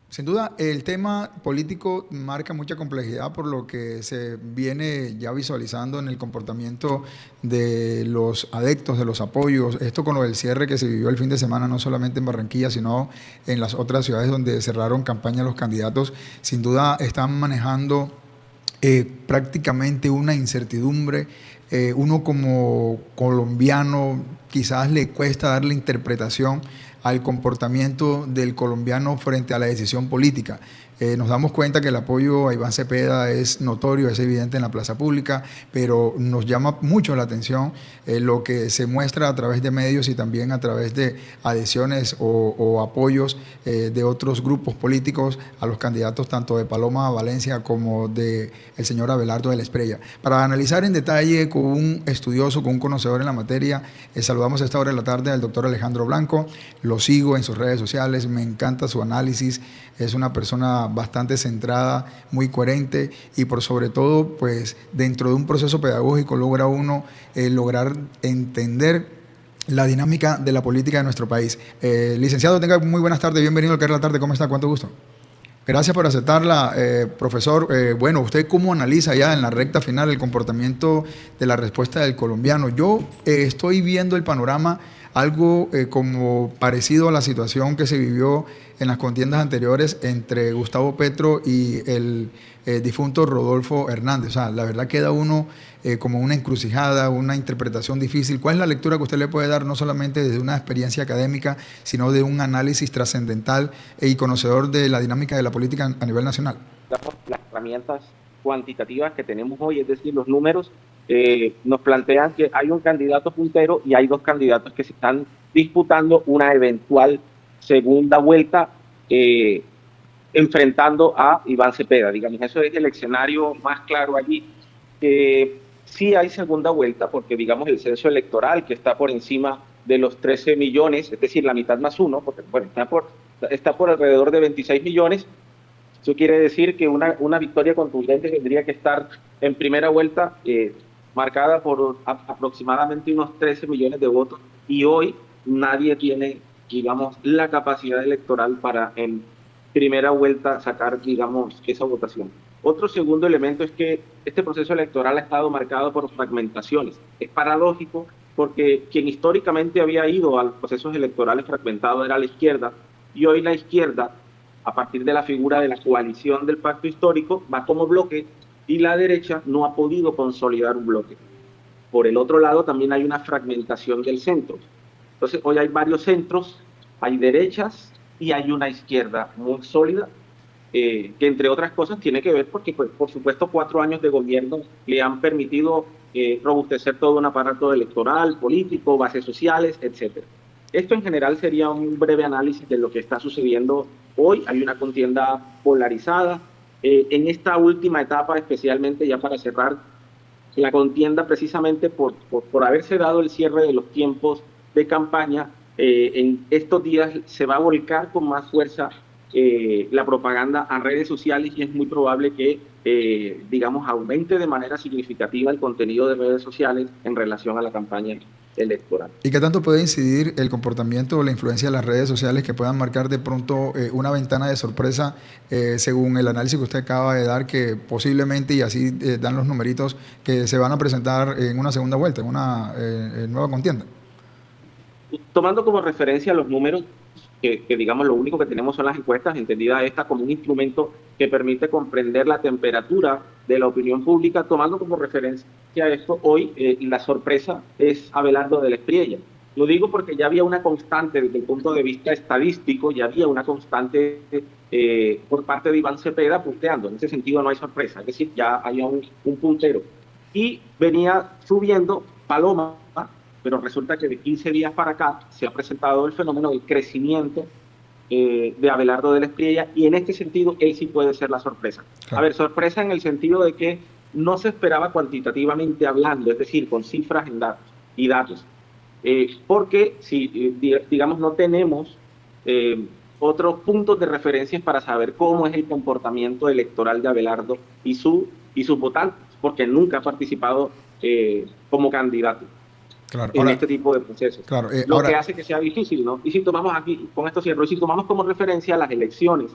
Sin duda, el tema político marca mucha complejidad por lo que se viene ya visualizando en el comportamiento de los adeptos, de los apoyos. Esto con lo del cierre que se vivió el fin de semana, no solamente en Barranquilla, sino en las otras ciudades donde cerraron campaña los candidatos. Sin duda, están manejando prácticamente una incertidumbre. Uno como colombiano quizás le cuesta darle interpretación al comportamiento del colombiano frente a la decisión política. Nos damos cuenta que el apoyo a Iván Cepeda es notorio, es evidente en la plaza pública, pero nos llama mucho la atención lo que se muestra a través de medios y también a través de adhesiones o apoyos de otros grupos políticos a los candidatos tanto de Paloma Valencia como de el señor Abelardo de la Espriella. Para analizar en detalle con un estudioso, con un conocedor en la materia, saludamos a esta hora de la tarde al doctor Alejandro Blanco. Lo sigo en sus redes sociales, me encanta su análisis, es una persona bastante centrada, muy coherente y por sobre todo, pues dentro de un proceso pedagógico logra uno lograr entender la dinámica de la política de nuestro país. Licenciado, tenga muy buenas tardes, bienvenido al Caer la Tarde, ¿cómo está? ¿Cuánto gusto? Gracias por aceptarla, profesor. Bueno, ¿usted cómo analiza ya en la recta final el comportamiento de la respuesta del colombiano? Yo estoy viendo el panorama algo como parecido a la situación que se vivió en las contiendas anteriores entre Gustavo Petro y el difunto Rodolfo Hernández. O sea, la verdad queda uno como una encrucijada, una interpretación difícil. ¿Cuál es la lectura que usted le puede dar, no solamente desde una experiencia académica, sino de un análisis trascendental y conocedor de la dinámica de la política a nivel nacional? Las herramientas cuantitativas que tenemos hoy, es decir, los números, nos plantean que hay un candidato puntero y hay dos candidatos que se están disputando una eventual segunda vuelta enfrentando a Iván Cepeda. Digamos, eso es el escenario más claro allí. Sí hay segunda vuelta porque, digamos, el censo electoral que está por encima de los 13 millones, es decir, la mitad más uno, porque bueno, está por alrededor de 26 millones. Eso quiere decir que una victoria contundente tendría que estar en primera vuelta marcada por aproximadamente unos 13 millones de votos y hoy nadie tiene, digamos, la capacidad electoral para en primera vuelta sacar, digamos, esa votación. Otro segundo elemento es que este proceso electoral ha estado marcado por fragmentaciones. Es paradójico porque quien históricamente había ido a los procesos electorales fragmentados era la izquierda y hoy la izquierda, a partir de la figura de la coalición del pacto histórico, va como bloque y la derecha no ha podido consolidar un bloque. Por el otro lado, también hay una fragmentación del centro. Entonces, hoy hay varios centros, hay derechas y hay una izquierda muy sólida, que entre otras cosas tiene que ver porque, pues, por supuesto, 4 años de gobierno le han permitido robustecer todo un aparato electoral, político, bases sociales, etcétera. Esto en general sería un breve análisis de lo que está sucediendo hoy. Hay una contienda polarizada. En esta última etapa, especialmente ya para cerrar, la contienda precisamente por haberse dado el cierre de los tiempos de campaña, en estos días se va a volcar con más fuerza la propaganda a redes sociales y es muy probable que, digamos, aumente de manera significativa el contenido de redes sociales en relación a la campaña electoral. ¿Y qué tanto puede incidir el comportamiento o la influencia de las redes sociales que puedan marcar de pronto una ventana de sorpresa según el análisis que usted acaba de dar, que posiblemente, y así dan los numeritos, que se van a presentar en una segunda vuelta, en una nueva contienda? Tomando como referencia los números, que digamos lo único que tenemos son las encuestas, entendida esta como un instrumento que permite comprender la temperatura de la opinión pública, tomando como referencia esto, hoy la sorpresa es Abelardo de la Espriella. Lo digo porque ya había una constante desde el punto de vista estadístico, ya había una constante por parte de Iván Cepeda punteando. En ese sentido no hay sorpresa, es decir, ya había un puntero. Y venía subiendo Paloma, pero resulta que de 15 días para acá se ha presentado el fenómeno del crecimiento de Abelardo de la Espriella y en este sentido él sí puede ser la sorpresa. Claro. A ver, sorpresa en el sentido de que no se esperaba cuantitativamente hablando, es decir, con cifras en datos y datos, porque si digamos no tenemos otros puntos de referencia para saber cómo es el comportamiento electoral de Abelardo y sus votantes, porque nunca ha participado como candidato Claro, en ahora, este tipo de procesos, claro, lo que ahora, hace que sea difícil, ¿no? Y si tomamos aquí, con esto cierro, y si tomamos como referencia las elecciones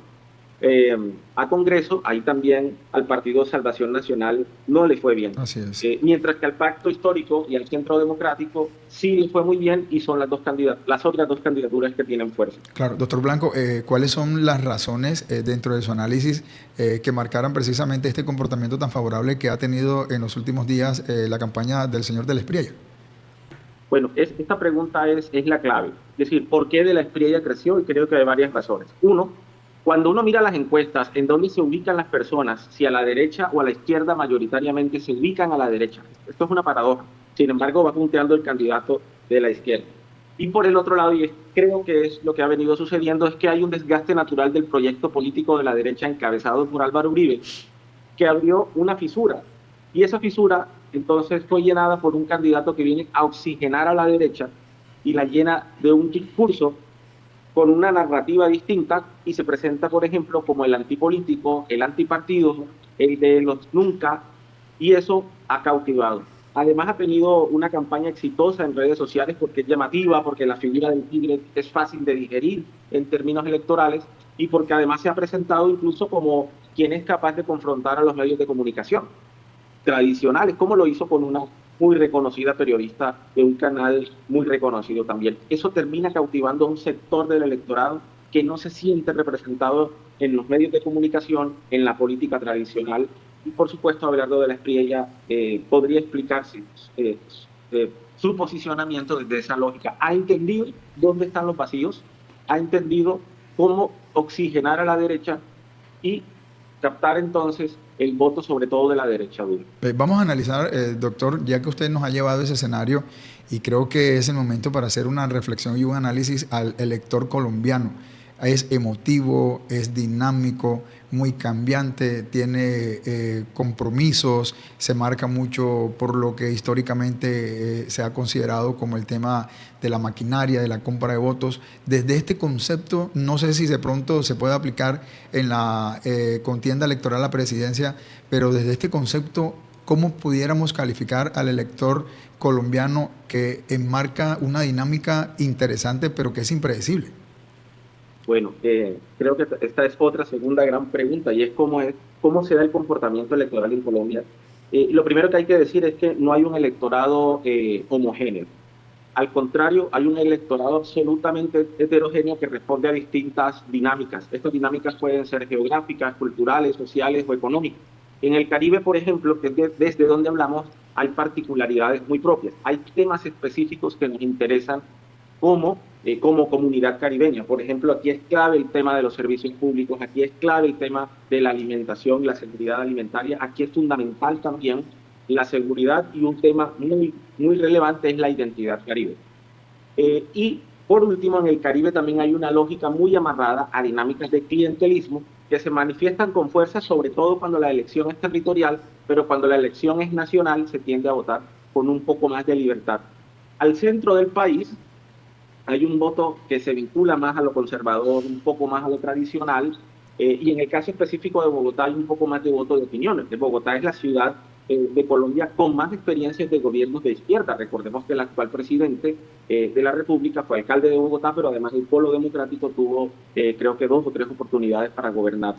a Congreso, ahí también al Partido Salvación Nacional no le fue bien. Así es. Mientras que al Pacto Histórico y al Centro Democrático sí le fue muy bien y son las otras dos candidaturas que tienen fuerza. Claro, doctor Blanco, ¿cuáles son las razones dentro de su análisis que marcaran precisamente este comportamiento tan favorable que ha tenido en los últimos días la campaña del señor de la Espriella? Bueno, esta pregunta es la clave. Es decir, ¿por qué de la Espriella creció? Y creo que hay varias razones. Uno, cuando uno mira las encuestas, en dónde se ubican las personas, si a la derecha o a la izquierda, mayoritariamente se ubican a la derecha. Esto es una paradoja. Sin embargo, va punteando el candidato de la izquierda. Y por el otro lado, y creo que es lo que ha venido sucediendo, es que hay un desgaste natural del proyecto político de la derecha encabezado por Álvaro Uribe, que abrió una fisura. Y esa fisura, entonces, fue llenada por un candidato que viene a oxigenar a la derecha y la llena de un discurso con una narrativa distinta y se presenta, por ejemplo, como el antipolítico, el antipartido, el de los nunca, y eso ha cautivado. Además ha tenido una campaña exitosa en redes sociales porque es llamativa, porque la figura del tigre es fácil de digerir en términos electorales y porque además se ha presentado incluso como quien es capaz de confrontar a los medios de comunicación tradicionales, como lo hizo con una muy reconocida periodista de un canal muy reconocido también. Eso termina cautivando a un sector del electorado que no se siente representado en los medios de comunicación, en la política tradicional. Y por supuesto, Abelardo de la Espriella podría explicarse su posicionamiento desde esa lógica. Ha entendido dónde están los vacíos, ha entendido cómo oxigenar a la derecha y captar entonces el voto sobre todo de la derecha dura. Vamos a analizar, doctor, ya que usted nos ha llevado ese escenario y creo que es el momento para hacer una reflexión y un análisis al elector colombiano. Es emotivo, es dinámico, muy cambiante, tiene compromisos, se marca mucho por lo que históricamente se ha considerado como el tema de la maquinaria, de la compra de votos. Desde este concepto, no sé si de pronto se puede aplicar en la contienda electoral a la presidencia, pero desde este concepto, ¿cómo pudiéramos calificar al elector colombiano que enmarca una dinámica interesante, pero que es impredecible? Bueno, creo que esta es otra segunda gran pregunta y es cómo se da el comportamiento electoral en Colombia. Lo primero que hay que decir es que no hay un electorado homogéneo. Al contrario, hay un electorado absolutamente heterogéneo que responde a distintas dinámicas. Estas dinámicas pueden ser geográficas, culturales, sociales o económicas. En el Caribe, por ejemplo, que es desde donde hablamos, hay particularidades muy propias. Hay temas específicos que nos interesan como comunidad caribeña. Por ejemplo, aquí es clave el tema de los servicios públicos, aquí es clave el tema de la alimentación y la seguridad alimentaria, aquí es fundamental también la seguridad y un tema muy relevante es la identidad caribe. Y por último, en el Caribe también hay una lógica muy amarrada a dinámicas de clientelismo que se manifiestan con fuerza, sobre todo cuando la elección es territorial, pero cuando la elección es nacional se tiende a votar con un poco más de libertad. Al centro del país hay un voto que se vincula más a lo conservador, un poco más a lo tradicional, y en el caso específico de Bogotá hay un poco más de voto de opiniones. Bogotá es la ciudad de Colombia con más experiencias de gobiernos de izquierda. Recordemos que el actual presidente de la República fue alcalde de Bogotá, pero además el Polo Democrático tuvo creo que 2 o 3 oportunidades para gobernar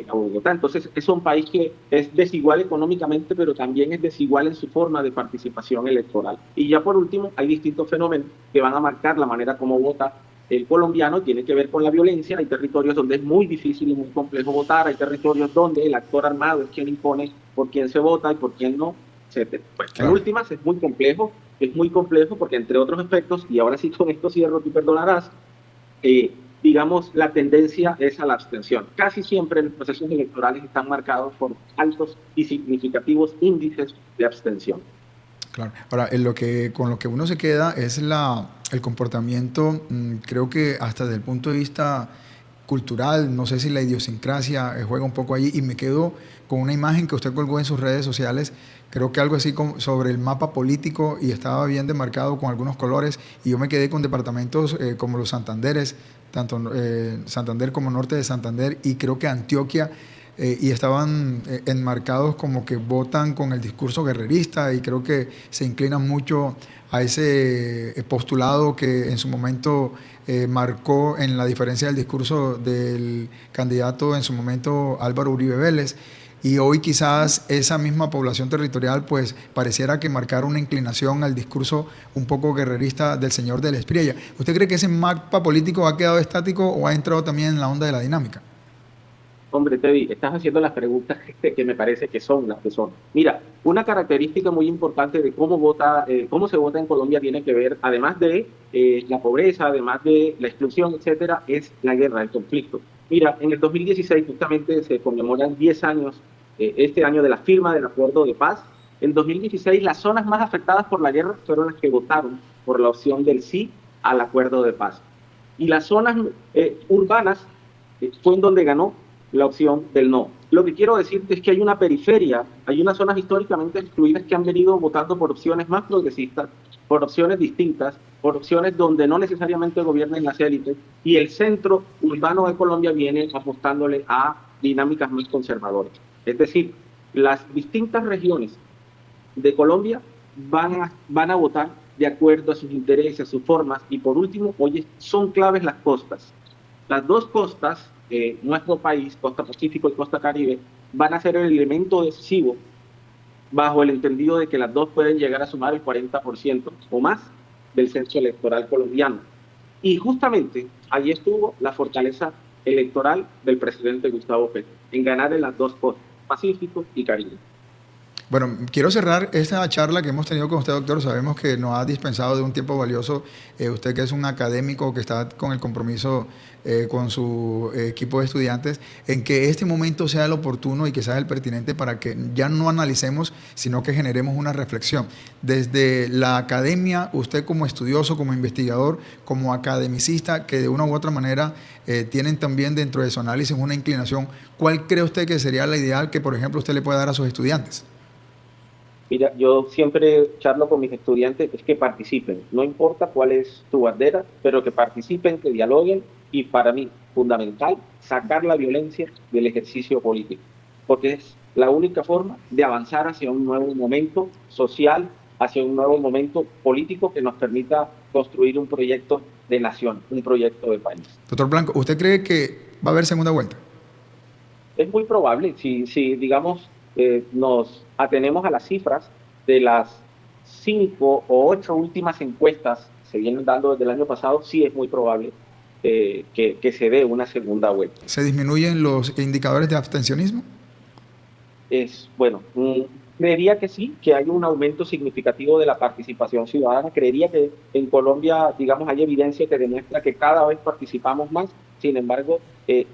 a Bogotá. Entonces es un país que es desigual económicamente, pero también es desigual en su forma de participación electoral. Y ya por último, hay distintos fenómenos que van a marcar la manera como vota el colombiano. Tiene que ver con la violencia. Hay territorios donde es muy difícil y muy complejo votar, hay territorios donde el actor armado es quien impone por quién se vota y por quién no, etc. Pues, claro. En últimas es muy complejo porque entre otros aspectos, y ahora sí con esto cierro, tú perdonarás, digamos, la tendencia es a la abstención. Casi siempre los procesos electorales están marcados por altos y significativos índices de abstención. Claro. Ahora, con lo que uno se queda es el comportamiento, creo que hasta desde el punto de vista cultural, no sé si la idiosincrasia juega un poco allí, y me quedo con una imagen que usted colgó en sus redes sociales, creo que algo así sobre el mapa político, y estaba bien demarcado con algunos colores, y yo me quedé con departamentos como los Santanderes, tanto Santander como norte de Santander, y creo que Antioquia y estaban enmarcados como que votan con el discurso guerrerista y creo que se inclinan mucho a ese postulado que en su momento marcó en la diferencia del discurso del candidato en su momento Álvaro Uribe Vélez. Y hoy quizás esa misma población territorial pues pareciera que marcara una inclinación al discurso un poco guerrerista del señor de la Espriella. ¿Usted cree que ese mapa político ha quedado estático o ha entrado también en la onda de la dinámica? Hombre, Teddy, estás haciendo las preguntas que me parece que son las que son. Mira, una característica muy importante de cómo se vota en Colombia tiene que ver, además de la pobreza, además de la exclusión, etcétera, es la guerra, el conflicto. Mira, en el 2016 justamente se conmemoran 10 años, este año de la firma del acuerdo de paz. En 2016 las zonas más afectadas por la guerra fueron las que votaron por la opción del sí al acuerdo de paz. Y las zonas urbanas fue en donde ganó la opción del no. Lo que quiero decirte es que hay una periferia, hay unas zonas históricamente excluidas que han venido votando por opciones más progresistas, por opciones distintas, por opciones donde no necesariamente gobiernen las élites, y el centro urbano de Colombia viene apostándole a dinámicas más conservadoras. Es decir, las distintas regiones de Colombia van a votar de acuerdo a sus intereses, a sus formas, y por último, oye, son claves las costas. Las dos costas, nuestro país, Costa Pacífico y Costa Caribe, van a ser el elemento decisivo bajo el entendido de que las dos pueden llegar a sumar el 40% o más del censo electoral colombiano. Y justamente allí estuvo la fortaleza electoral del presidente Gustavo Petro, en ganar en las dos costas, Pacífico y Caribe. Bueno, quiero cerrar esta charla que hemos tenido con usted, doctor. Sabemos que nos ha dispensado de un tiempo valioso. Usted que es un académico que está con el compromiso con su equipo de estudiantes, en que este momento sea el oportuno y que sea el pertinente para que ya no analicemos, sino que generemos una reflexión. Desde la academia, usted como estudioso, como investigador, como academicista, que de una u otra manera tienen también dentro de su análisis una inclinación, ¿cuál cree usted que sería la ideal que, por ejemplo, usted le pueda dar a sus estudiantes? Mira, yo siempre charlo con mis estudiantes, es que participen, no importa cuál es tu bandera, pero que participen, que dialoguen, y para mí, fundamental, sacar la violencia del ejercicio político, porque es la única forma de avanzar hacia un nuevo momento social, hacia un nuevo momento político que nos permita construir un proyecto de nación, un proyecto de país. Doctor Blanco, ¿usted cree que va a haber segunda vuelta? Es muy probable, si digamos, nos atenemos a las cifras de las 5 o 8 últimas encuestas se vienen dando desde el año pasado, sí es muy probable que se dé una segunda vuelta. ¿Se disminuyen los indicadores de abstencionismo? Bueno, creería que sí, que hay un aumento significativo de la participación ciudadana. Creería que en Colombia, digamos, hay evidencia que demuestra que cada vez participamos más. Sin embargo,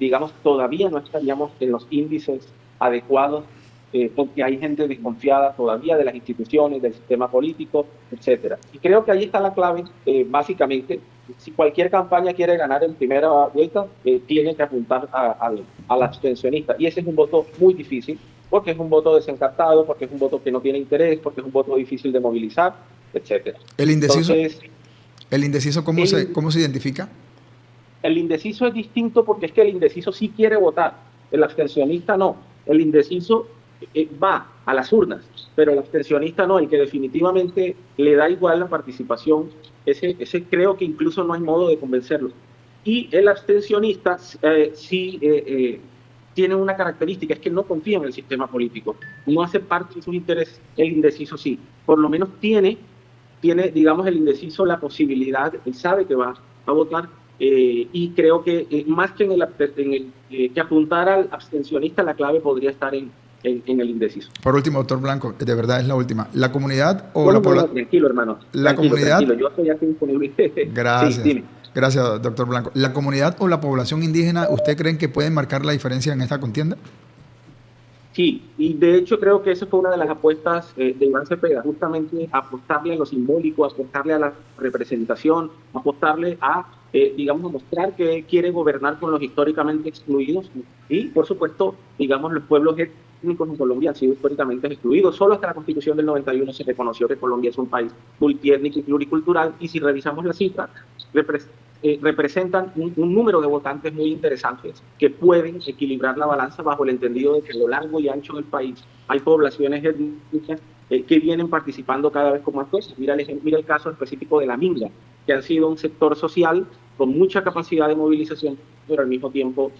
digamos, todavía no estaríamos en los índices adecuados, porque hay gente desconfiada todavía de las instituciones, del sistema político, etcétera. Y creo que ahí está la clave, básicamente. Si cualquier campaña quiere ganar en primera vuelta, tiene que apuntar al abstencionista. Y ese es un voto muy difícil, porque es un voto desencartado, porque es un voto que no tiene interés, porque es un voto difícil de movilizar, etcétera. ¿El indeciso, Entonces, cómo se identifica? El indeciso es distinto porque es que el indeciso sí quiere votar, el abstencionista no. El indeciso va a las urnas, pero el abstencionista no, el que definitivamente le da igual la participación, ese creo que incluso no hay modo de convencerlo. Y el abstencionista tiene una característica, es que no confía en el sistema político, no hace parte de sus intereses. El indeciso sí, por lo menos tiene, digamos, el indeciso la posibilidad, él sabe que va a votar, y creo que más que que apuntar al abstencionista, la clave podría estar en el indeciso. Por último, doctor Blanco, de verdad es la última. ¿La comunidad o bueno, la población? Tranquilo, hermano. La comunidad. Tranquilo, yo estoy aquí disponible. Gracias. Sí, gracias, doctor Blanco. ¿La comunidad o la población indígena, usted creen que pueden marcar la diferencia en esta contienda? Sí, y de hecho creo que esa fue una de las apuestas de Iván Cepeda, justamente apostarle a lo simbólico, apostarle a la representación, apostarle a, digamos, mostrar que quiere gobernar con los históricamente excluidos y, por supuesto, digamos, los pueblos étnicos en Colombia han sido históricamente excluidos. Solo hasta la Constitución del 91 se reconoció que Colombia es un país multiétnico y pluricultural, y si revisamos las cifras, representan un número de votantes muy interesantes que pueden equilibrar la balanza bajo el entendido de que a lo largo y ancho del país hay poblaciones étnicas que vienen participando cada vez con más fuerza. Mira el caso específico de la Minga, que han sido un sector social con mucha capacidad de movilización, pero al mismo tiempo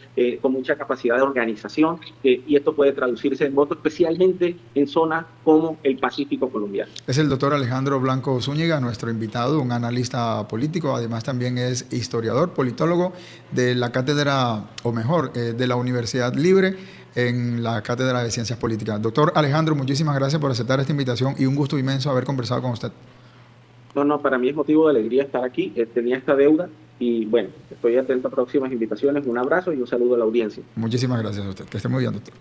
con mucha capacidad de organización, y esto puede traducirse en votos, especialmente en zonas como el Pacífico colombiano. Es el doctor Alejandro Blanco Zúñiga, nuestro invitado, un analista político, además también es historiador, politólogo de la cátedra, o mejor, de la Universidad Libre, en la Cátedra de Ciencias Políticas. Doctor Alejandro, muchísimas gracias por aceptar esta invitación y un gusto inmenso haber conversado con usted. No, para mí es motivo de alegría estar aquí. Tenía esta deuda y bueno, estoy atento a próximas invitaciones. Un abrazo y un saludo a la audiencia. Muchísimas gracias a usted. Que esté muy bien, doctor.